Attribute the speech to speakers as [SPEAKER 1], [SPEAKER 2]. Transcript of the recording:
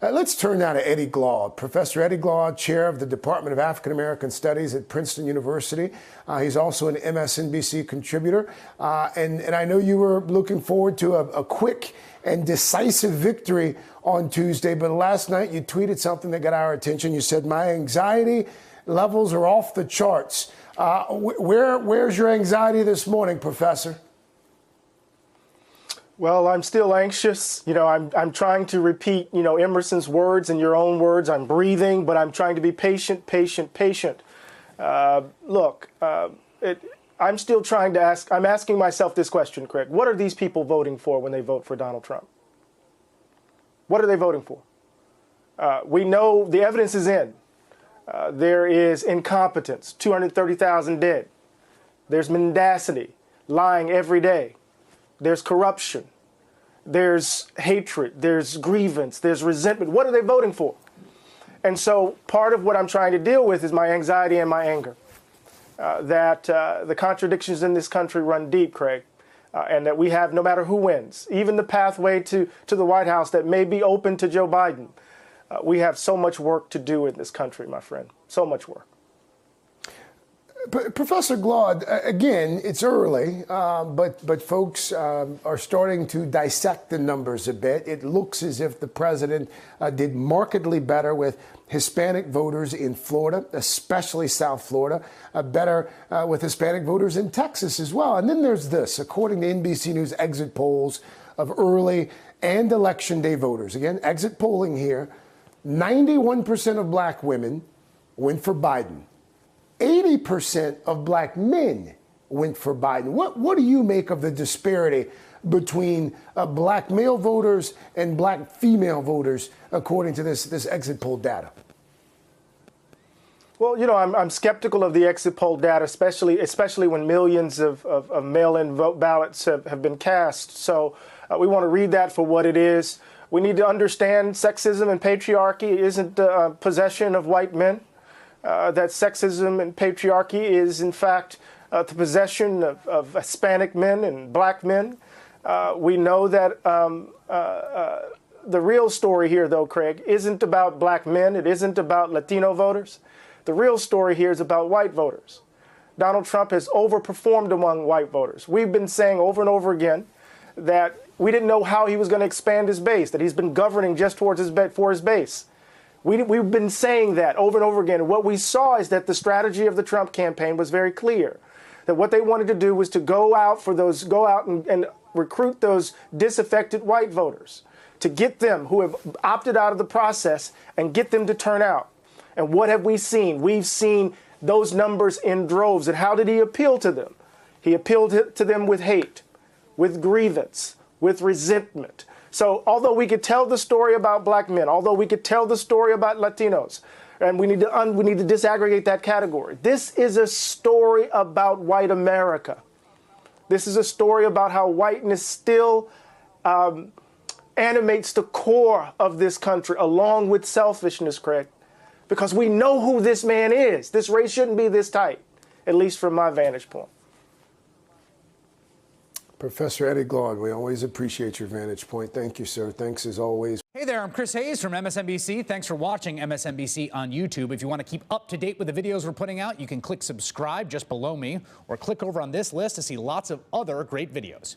[SPEAKER 1] Let's turn now to Eddie Glaude. Professor Eddie Glaude, chair of the Department of African American Studies at Princeton University. He's also an MSNBC contributor. And I know you were looking forward to a quick and decisive victory on Tuesday, but last night you tweeted something that got our attention. You said, "My anxiety levels are off the charts." Where's your anxiety this morning, Professor?
[SPEAKER 2] Well, I'm still anxious. I'm trying to repeat, Emerson's words and your own words. I'm breathing, but I'm trying to be patient. I'm still trying to ask, I'm asking myself this question, Craig. What are these people voting for when they vote for Donald Trump? What are they voting for? We know the evidence is in. There is incompetence, 230,000 dead. There's mendacity, lying every day. There's corruption. There's hatred. There's grievance. There's resentment. What are they voting for? And so part of what I'm trying to deal with is my anxiety and my anger. That the contradictions in this country run deep, Craig, and that we have, no matter who wins, even the pathway to the White House that may be open to Joe Biden, we have so much work to do in this country, my friend, so much work.
[SPEAKER 1] Professor Glaude, again, it's early, but folks are starting to dissect the numbers a bit. It looks as if the president did markedly better with Hispanic voters in Florida, especially South Florida, better with Hispanic voters in Texas as well. And then there's this, according to NBC News exit polls of early and election day voters. Again, exit polling here, 91% of black women went for Biden. 80% of black men went for Biden. What do you make of the disparity between black male voters and black female voters, according to this exit poll data?
[SPEAKER 2] Well, I'm skeptical of the exit poll data, especially when millions of mail-in vote ballots have been cast. So we want to read that for what it is. We need to understand sexism and patriarchy isn't a possession of white men. That sexism and patriarchy is, in fact, the possession of Hispanic men and black men. We know that the real story here, though, Craig, isn't about black men. It isn't about Latino voters. The real story here is about white voters. Donald Trump has overperformed among white voters. We've been saying over and over again that we didn't know how he was going to expand his base, that he's been governing just for his base. We've been saying that over and over again. And what we saw is that the strategy of the Trump campaign was very clear, that what they wanted to do was to go out and recruit those disaffected white voters, to get them who have opted out of the process and get them to turn out. And what have we seen? We've seen those numbers in droves. And how did he appeal to them? He appealed to them with hate, with grievance, with resentment. So although we could tell the story about black men, although we could tell the story about Latinos, and we need to disaggregate that category, this is a story about white America. This is a story about how whiteness still animates the core of this country, along with selfishness, Craig, because we know who this man is. This race shouldn't be this tight, at least from my vantage point.
[SPEAKER 1] Professor Eddie Glaude, we always appreciate your vantage point. Thank you, sir. Thanks as always.
[SPEAKER 3] Hey there, I'm Chris Hayes from MSNBC. Thanks for watching MSNBC on YouTube. If you want to keep up to date with the videos we're putting out, you can click subscribe just below me or click over on this list to see lots of other great videos.